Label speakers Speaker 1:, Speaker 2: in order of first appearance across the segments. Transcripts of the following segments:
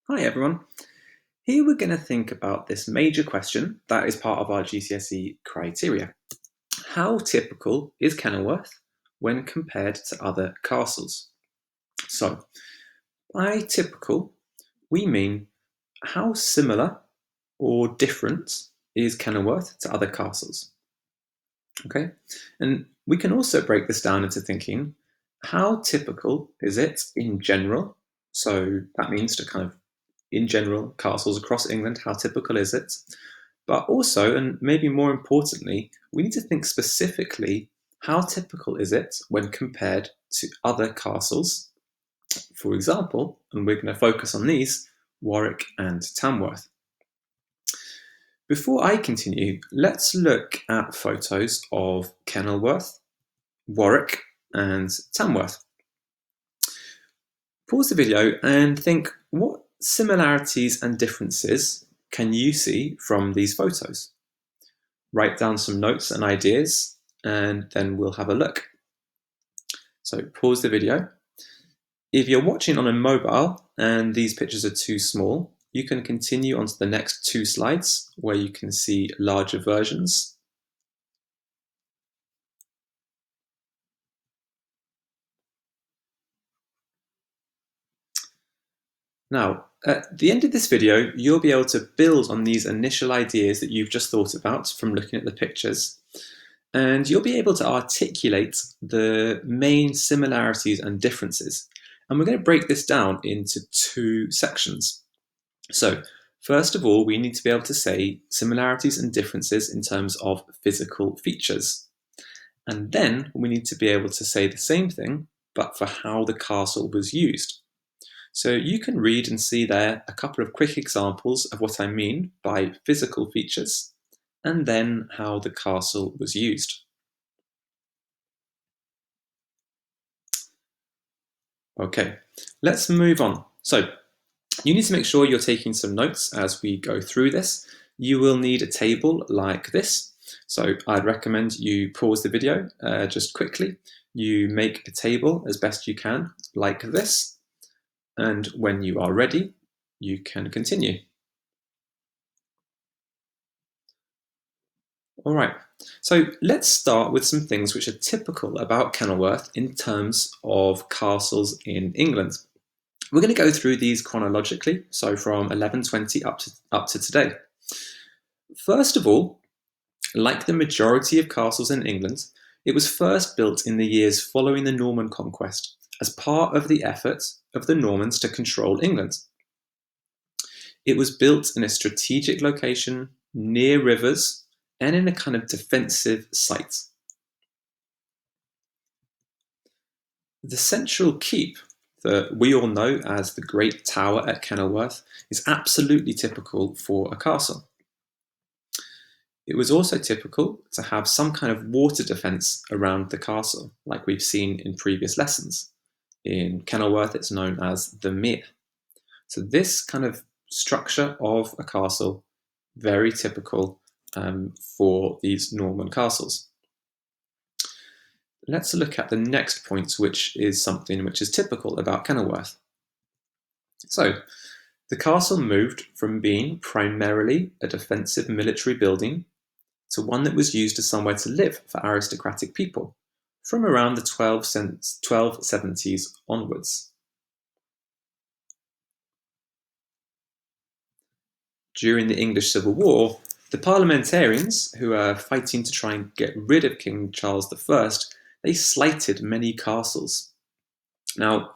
Speaker 1: Hi everyone. Here we're going to think about this major question that is part of our GCSE criteria. How typical is Kenilworth when compared to other castles? So, by typical, we mean how similar or different is Kenilworth to other castles? Okay, and we can also break this down into thinking how typical is it in general? So that means to kind of in general, castles across England, how typical is it? But also, and maybe more importantly, we need to think specifically how typical is it when compared to other castles? For example, and we're going to focus on these, Warwick and Tamworth. Before I continue, let's look at photos of Kenilworth, Warwick, and Tamworth. Pause the video and think, what similarities and differences can you see from these photos? Write down some notes and ideas, and then we'll have a look. So pause the video. If you're watching on a mobile and these pictures are too small, you can continue onto the next two slides where you can see larger versions. Now, at the end of this video, you'll be able to build on these initial ideas that you've just thought about from looking at the pictures. And you'll be able to articulate the main similarities and differences. And we're going to break this down into two sections. So, first of all, we need to be able to say similarities and differences in terms of physical features. And then we need to be able to say the same thing, but for how the castle was used. So you can read and see there a couple of quick examples of what I mean by physical features, and then how the castle was used. Okay, let's move on. So you need to make sure you're taking some notes as we go through this. You will need a table like this. So I'd recommend you pause the video just quickly. You make a table as best you can like this. And when you are ready, you can continue. All right, so let's start with some things which are typical about Kenilworth in terms of castles in England. We're going to go through these chronologically, so from 1120 up to today. First of all, like the majority of castles in England, it was first built in the years following the Norman conquest as part of the effort of the Normans to control England. It was built in a strategic location near rivers and in a kind of defensive site. The central keep that we all know as the Great Tower at Kenilworth is absolutely typical for a castle. It was also typical to have some kind of water defence around the castle, like we've seen in previous lessons. In Kenilworth, it's known as the mere. So this kind of structure of a castle, very typical for these Norman castles. Let's look at the next point, which is something which is typical about Kenilworth. So, the castle moved from being primarily a defensive military building to one that was used as somewhere to live for aristocratic people from around the 1270s onwards. During the English Civil War, the parliamentarians, who were fighting to try and get rid of King Charles I, they slighted many castles. Now,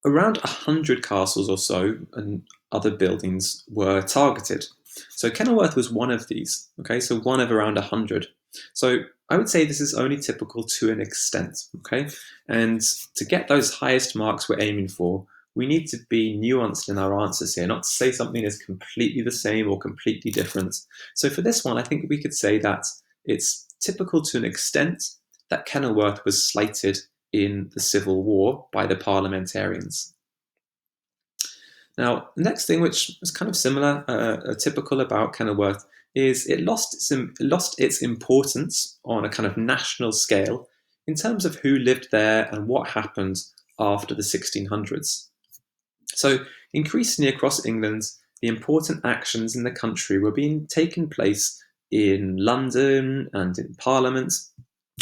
Speaker 1: around 100 castles or so and other buildings were targeted. So Kenilworth was one of these, okay, so one of around 100. So I would say this is only typical to an extent, okay? And to get those highest marks we're aiming for, we need to be nuanced in our answers here, not to say something is completely the same or completely different. So for this one, I think we could say that it's typical to an extent that Kenilworth was slighted in the Civil War by the parliamentarians. Now, the next thing, which is kind of similar, typical about Kenilworth, is it lost its importance on a kind of national scale in terms of who lived there and what happened after the 1600s. So increasingly across England, the important actions in the country were being taken place in London and in Parliament,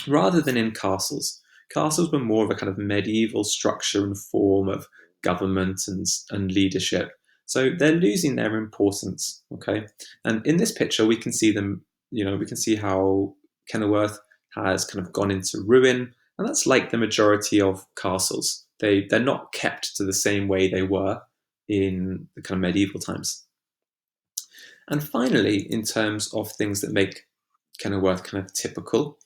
Speaker 1: rather than in castles. Castles were more of a kind of medieval structure and form of government and leadership. So they're losing their importance. Okay, and in this picture we can see them. We can see how Kenilworth has kind of gone into ruin, and that's like the majority of castles. They're not kept to the same way they were in the kind of medieval times. And finally, in terms of things that make Kenilworth kind of typical,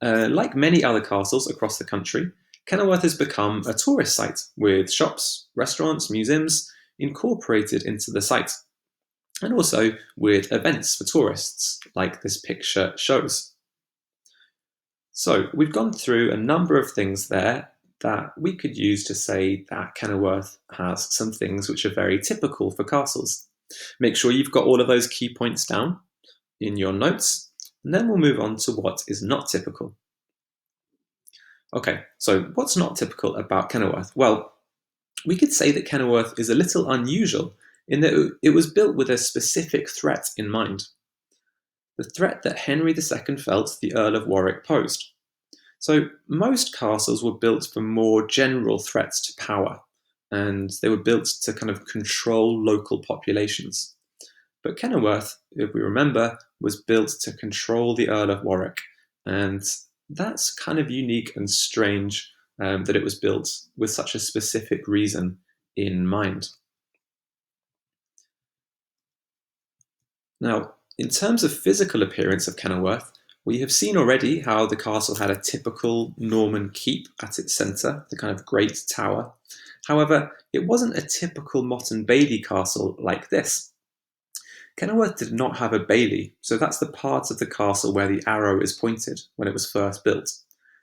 Speaker 1: like many other castles across the country, Kenilworth has become a tourist site with shops, restaurants, museums incorporated into the site, and also with events for tourists, like this picture shows. So we've gone through a number of things there that we could use to say that Kenilworth has some things which are very typical for castles. Make sure you've got all of those key points down in your notes, and then we'll move on to what is not typical. Okay, so what's not typical about Kenilworth? Well, we could say that Kenilworth is a little unusual in that it was built with a specific threat in mind. The threat that Henry II felt the Earl of Warwick posed. So most castles were built for more general threats to power, and they were built to kind of control local populations. But Kenilworth, if we remember, was built to control the Earl of Warwick, and that's kind of unique and strange that it was built with such a specific reason in mind. Now, in terms of physical appearance of Kenilworth, we have seen already how the castle had a typical Norman keep at its centre, the kind of great tower. However, it wasn't a typical Motte and Bailey castle like this. Kenilworth did not have a bailey, so that's the part of the castle where the arrow is pointed when it was first built.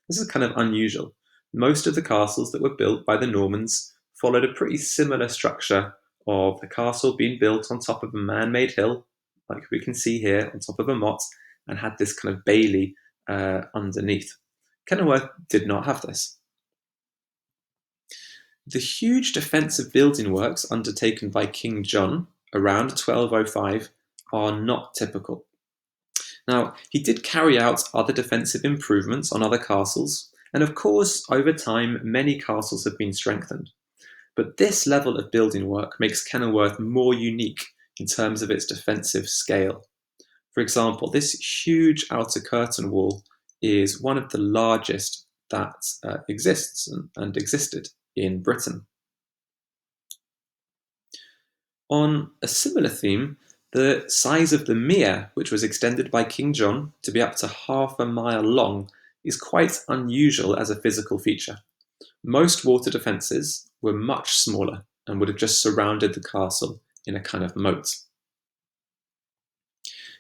Speaker 1: This is kind of unusual. Most of the castles that were built by the Normans followed a pretty similar structure of the castle being built on top of a man-made hill, like we can see here, on top of a motte, and had this kind of bailey underneath. Kenilworth did not have this. The huge defensive building works undertaken by King John around 1205 are not typical. Now, he did carry out other defensive improvements on other castles, and of course, over time, many castles have been strengthened. But this level of building work makes Kenilworth more unique in terms of its defensive scale. For example, this huge outer curtain wall is one of the largest that exists and existed in Britain. On a similar theme, the size of the mere, which was extended by King John to be up to half a mile long, is quite unusual as a physical feature. Most water defences were much smaller and would have just surrounded the castle in a kind of moat.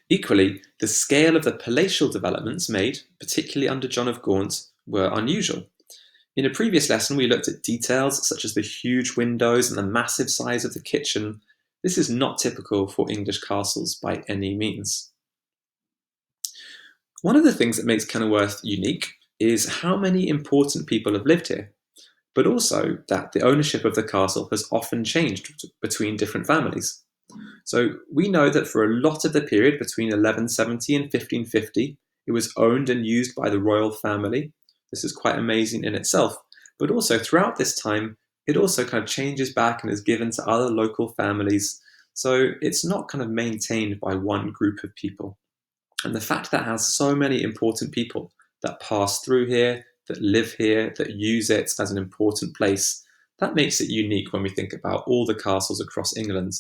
Speaker 1: Equally, the scale of the palatial developments made, particularly under John of Gaunt, were unusual. In a previous lesson, we looked at details such as the huge windows and the massive size of the kitchen. This is not typical for English castles by any means. One of the things that makes Kenilworth unique is how many important people have lived here, but also that the ownership of the castle has often changed between different families. So we know that for a lot of the period between 1170 and 1550, it was owned and used by the royal family. This is quite amazing in itself. But also throughout this time, it also kind of changes back and is given to other local families. So it's not kind of maintained by one group of people. And the fact that it has so many important people that pass through here, that live here, that use it as an important place, that makes it unique when we think about all the castles across England.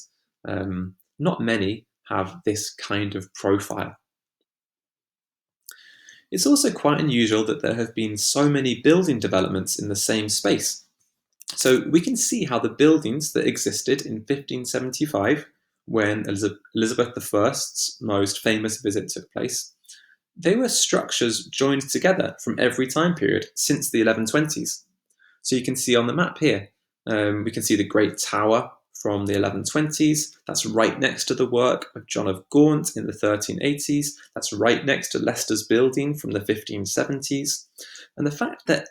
Speaker 1: Not many have this kind of profile. It's also quite unusual that there have been so many building developments in the same space. So we can see how the buildings that existed in 1575, when Elizabeth I's most famous visit took place, they were structures joined together from every time period since the 1120s. So you can see on the map here, we can see the Great Tower from the 1120s. That's right next to the work of John of Gaunt in the 1380s. That's right next to Leicester's building from the 1570s. And the fact that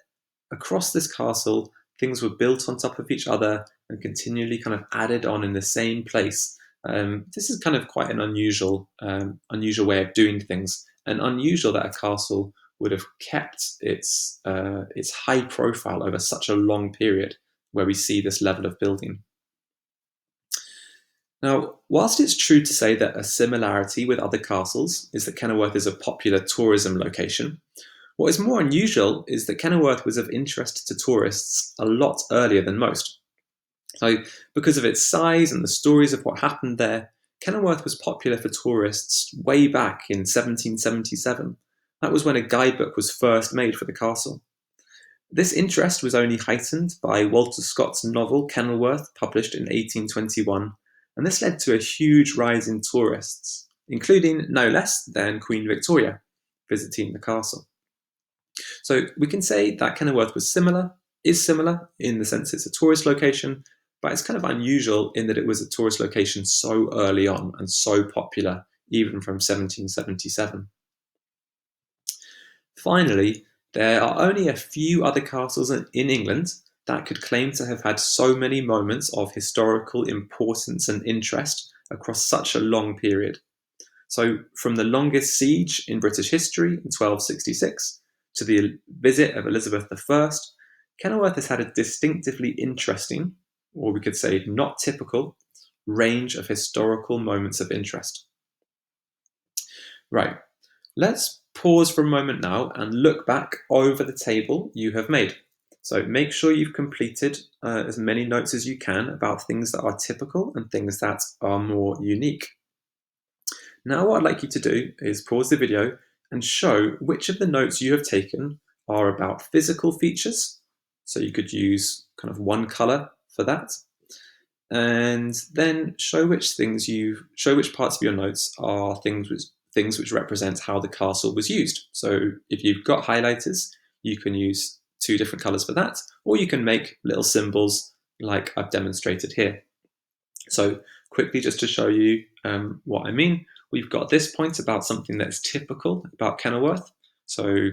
Speaker 1: across this castle, things were built on top of each other and continually kind of added on in the same place. This is kind of quite an unusual way of doing things, and unusual that a castle would have kept its high profile over such a long period, where we see this level of building. Now, whilst it's true to say that a similarity with other castles is that Kenilworth is a popular tourism location, what is more unusual is that Kenilworth was of interest to tourists a lot earlier than most. So, because of its size and the stories of what happened there, Kenilworth was popular for tourists way back in 1777. That was when a guidebook was first made for the castle. This interest was only heightened by Walter Scott's novel Kenilworth, published in 1821, and this led to a huge rise in tourists, including no less than Queen Victoria visiting the castle. So we can say that Kenilworth is similar in the sense it's a tourist location, but it's kind of unusual in that it was a tourist location so early on and so popular, even from 1777. Finally, there are only a few other castles in England that could claim to have had so many moments of historical importance and interest across such a long period. So, from the longest siege in British history in 1266 to the visit of Elizabeth I, Kenilworth has had a distinctively interesting, or we could say not typical, range of historical moments of interest. Right, let's pause for a moment now and look back over the table you have made. So make sure you've completed as many notes as you can about things that are typical and things that are more unique. Now what I'd like you to do is pause the video and show which of the notes you have taken are about physical features. So you could use kind of one color for that. And then show which parts of your notes are things which represent how the castle was used. So if you've got highlighters, you can use two different colors for that, or you can make little symbols like I've demonstrated here. So quickly, just to show you what I mean, we've got this point about something that's typical about Kenilworth. So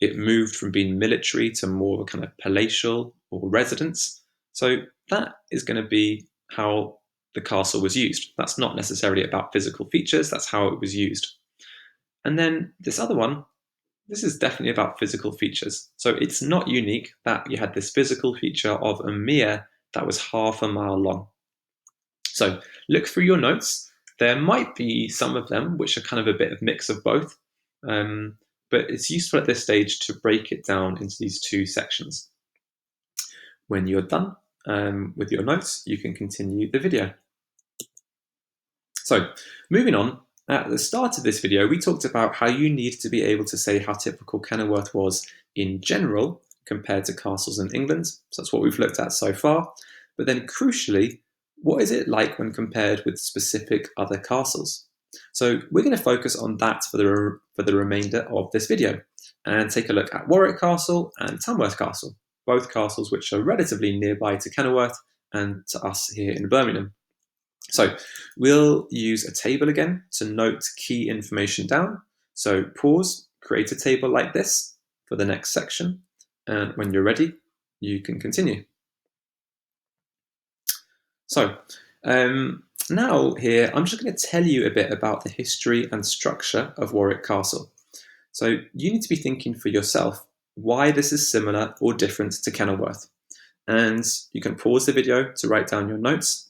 Speaker 1: it moved from being military to more of a kind of palatial or residence. So that is going to be how the castle was used. That's not necessarily about physical features, that's how it was used. And then this other one, this is definitely about physical features. So it's not unique that you had this physical feature of a mere that was half a mile long. So look through your notes. There might be some of them which are kind of a bit of mix of both, but it's useful at this stage to break it down into these two sections. When you're done with your notes, you can continue the video. So moving on, at the start of this video, we talked about how you need to be able to say how typical Kenilworth was in general compared to castles in England. So that's what we've looked at so far. But then crucially, what is it like when compared with specific other castles? So we're going to focus on that for the remainder of this video and take a look at Warwick Castle and Tamworth Castle, both castles which are relatively nearby to Kenilworth and to us here in Birmingham. So we'll use a table again to note key information down. So pause, create a table like this for the next section, and when you're ready, you can continue. So now here, I'm just going to tell you a bit about the history and structure of Warwick Castle. So you need to be thinking for yourself why this is similar or different to Kenilworth. And you can pause the video to write down your notes.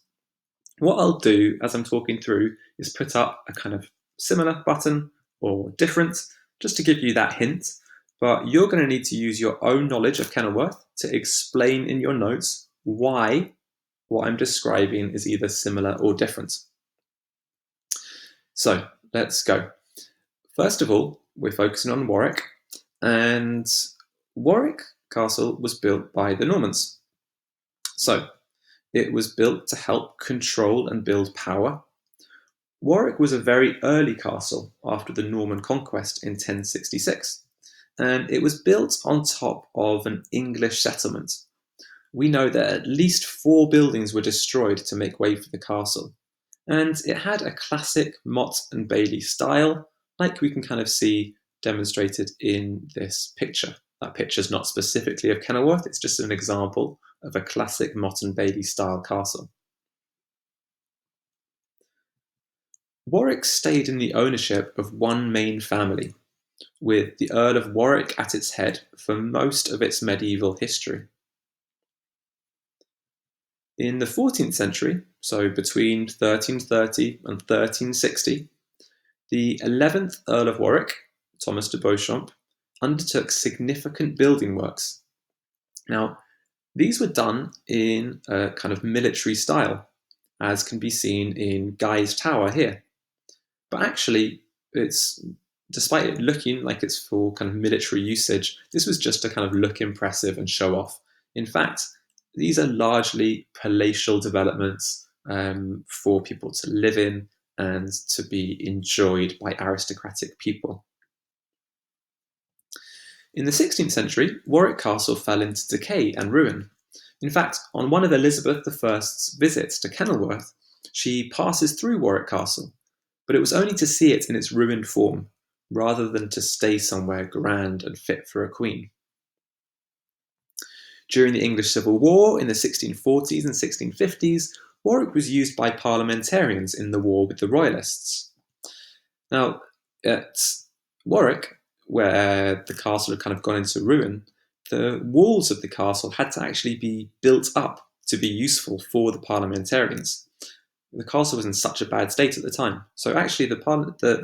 Speaker 1: What I'll do as I'm talking through is put up a kind of similar button or different, just to give you that hint. But you're going to need to use your own knowledge of Kenilworth to explain in your notes why what I'm describing is either similar or different. So let's go. First of all, we're focusing on Warwick, and Warwick Castle was built by the Normans. So it was built to help control and build power. Warwick was a very early castle after the Norman conquest in 1066, and it was built on top of an English settlement. We know that at least 4 buildings were destroyed to make way for the castle, and it had a classic Motte and Bailey style, like we can kind of see demonstrated in this picture. That picture is not specifically of Kenilworth, it's just an example of a classic Motte and Bailey style castle. Warwick stayed in the ownership of one main family, with the Earl of Warwick at its head for most of its medieval history. In the 14th century, so between 1330 and 1360, the 11th Earl of Warwick, Thomas de Beauchamp, undertook significant building works. Now, these were done in a kind of military style, as can be seen in Guy's Tower here. But actually, despite it looking like it's for kind of military usage, this was just to kind of look impressive and show off. In fact, these are largely palatial developments for people to live in and to be enjoyed by aristocratic people. In the 16th century, Warwick Castle fell into decay and ruin. In fact, on one of Elizabeth I's visits to Kenilworth, she passes through Warwick Castle, but it was only to see it in its ruined form, rather than to stay somewhere grand and fit for a queen. During the English Civil War in the 1640s and 1650s, Warwick was used by parliamentarians in the war with the Royalists. Now, at Warwick, where the castle had kind of gone into ruin, the walls of the castle had to actually be built up to be useful for the parliamentarians. The castle was in such a bad state at the time. So actually the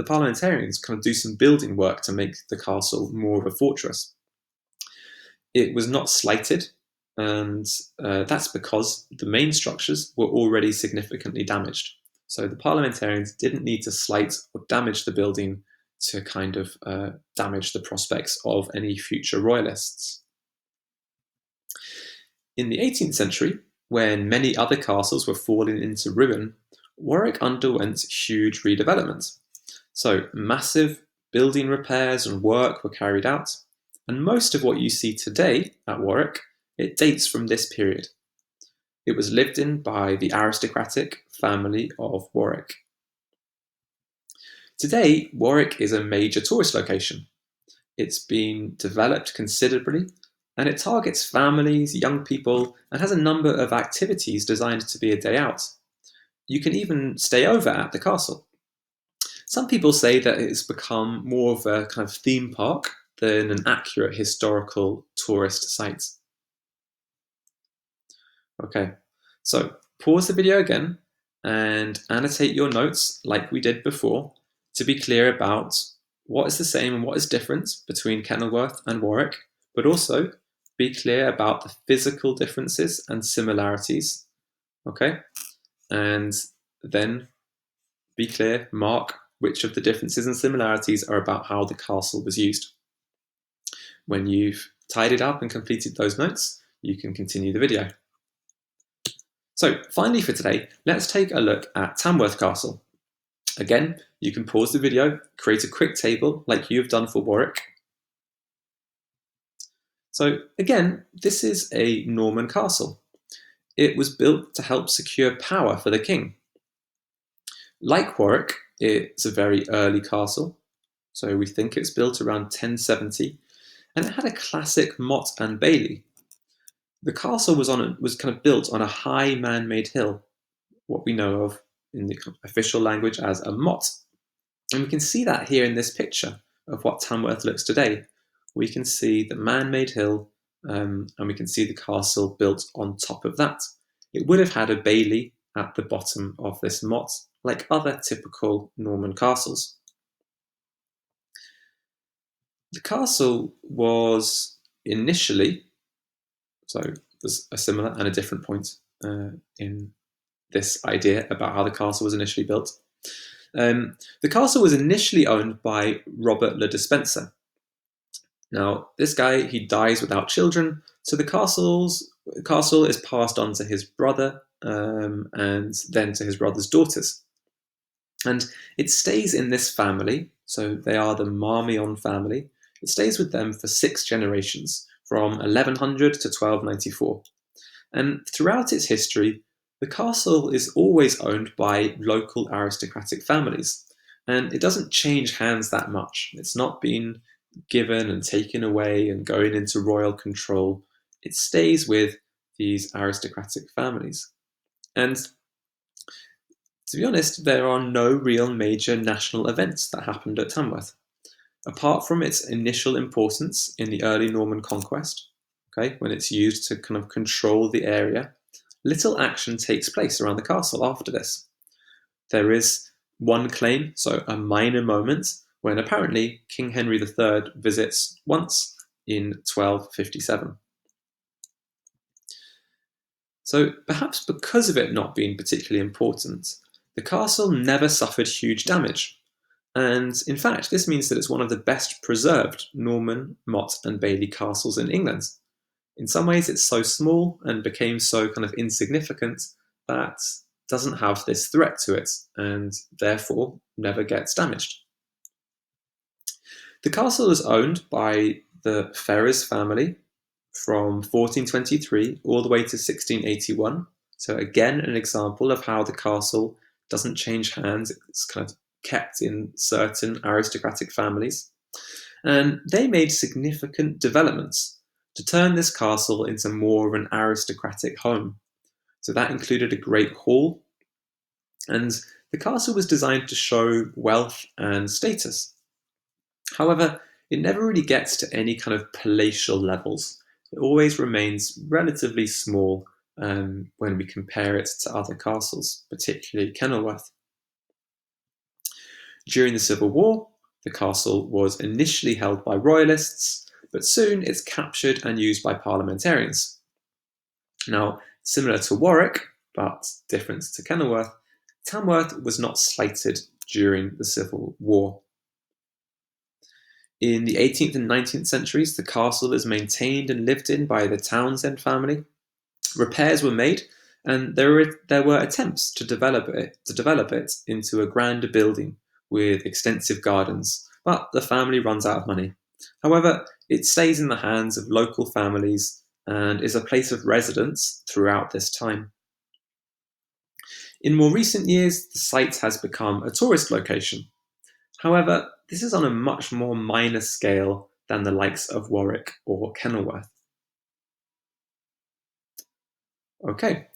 Speaker 1: parliamentarians kind of do some building work to make the castle more of a fortress. It was not slighted, and that's because the main structures were already significantly damaged. So the parliamentarians didn't need to slight or damage the building to kind of damage the prospects of any future royalists. In the 18th century, when many other castles were falling into ruin, Warwick underwent huge redevelopment. So massive building repairs and work were carried out, and most of what you see today at Warwick, it dates from this period. It was lived in by the aristocratic family of Warwick. Today, Warwick is a major tourist location. It's been developed considerably, and it targets families, young people, and has a number of activities designed to be a day out. You can even stay over at the castle. Some people say that it's become more of a kind of theme park than an accurate historical tourist site. Okay, so pause the video again and annotate your notes like we did before to be clear about what is the same and what is different between Kenilworth and Warwick, but also be clear about the physical differences and similarities, okay? And then be clear, mark which of the differences and similarities are about how the castle was used. When you've tidied up and completed those notes, you can continue the video. So finally for today, let's take a look at Tamworth Castle. Again, you can pause the video, create a quick table like you've done for Warwick. So again, this is a Norman castle. It was built to help secure power for the king. Like Warwick, it's a very early castle. So we think it's built around 1070, and it had a classic motte and bailey. The castle was kind of built on a high man-made hill, what we know of in the official language as a motte. And we can see that here in this picture of what Tamworth looks today. We can see the man-made hill, and we can see the castle built on top of that. It would have had a bailey at the bottom of this motte, like other typical Norman castles. The castle was initially, so there's a similar and a different point in this idea about how the castle was initially built. The castle was initially owned by Robert le Despencer. Now, this guy, he dies without children, so the castle is passed on to his brother and then to his brother's daughters. And it stays in this family, so they are the Marmion family. It stays with them for 6 generations, from 1100 to 1294. And throughout its history, the castle is always owned by local aristocratic families, and it doesn't change hands that much. It's not been given and taken away and going into royal control. It stays with these aristocratic families. And to be honest, there are no real major national events that happened at Tamworth. Apart from its initial importance in the early Norman conquest, okay, when it's used to kind of control the area, little action takes place around the castle after this. There is one claim, so a minor moment, when apparently King Henry III visits once in 1257. So perhaps because of it not being particularly important, the castle never suffered huge damage. And in fact, this means that it's one of the best preserved Norman, Motte, and Bailey castles in England. In some ways, it's so small and became so kind of insignificant that it doesn't have this threat to it and therefore never gets damaged. The castle is owned by the Ferrers family from 1423 all the way to 1681. So again, an example of how the castle doesn't change hands. It's kind of kept in certain aristocratic families. And they made significant developments to turn this castle into more of an aristocratic home. So that included a great hall, and the castle was designed to show wealth and status. However, it never really gets to any kind of palatial levels. It always remains relatively small when we compare it to other castles, particularly Kenilworth. During the Civil War, the castle was initially held by royalists, but soon it's captured and used by parliamentarians. Now, similar to Warwick, but different to Kenilworth, Tamworth was not slighted during the Civil War. In the 18th and 19th centuries, the castle is maintained and lived in by the Townshend family. Repairs were made, and there were attempts to develop it into a grander building with extensive gardens, but the family runs out of money. However, it stays in the hands of local families and is a place of residence throughout this time. In more recent years, the site has become a tourist location. However, this is on a much more minor scale than the likes of Warwick or Kenilworth. Okay,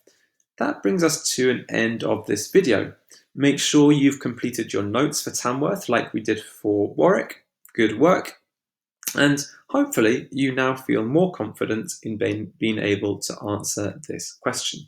Speaker 1: that brings us to an end of this video. Make sure you've completed your notes for Tamworth like we did for Warwick. Good work. And hopefully you now feel more confident in being able to answer this question.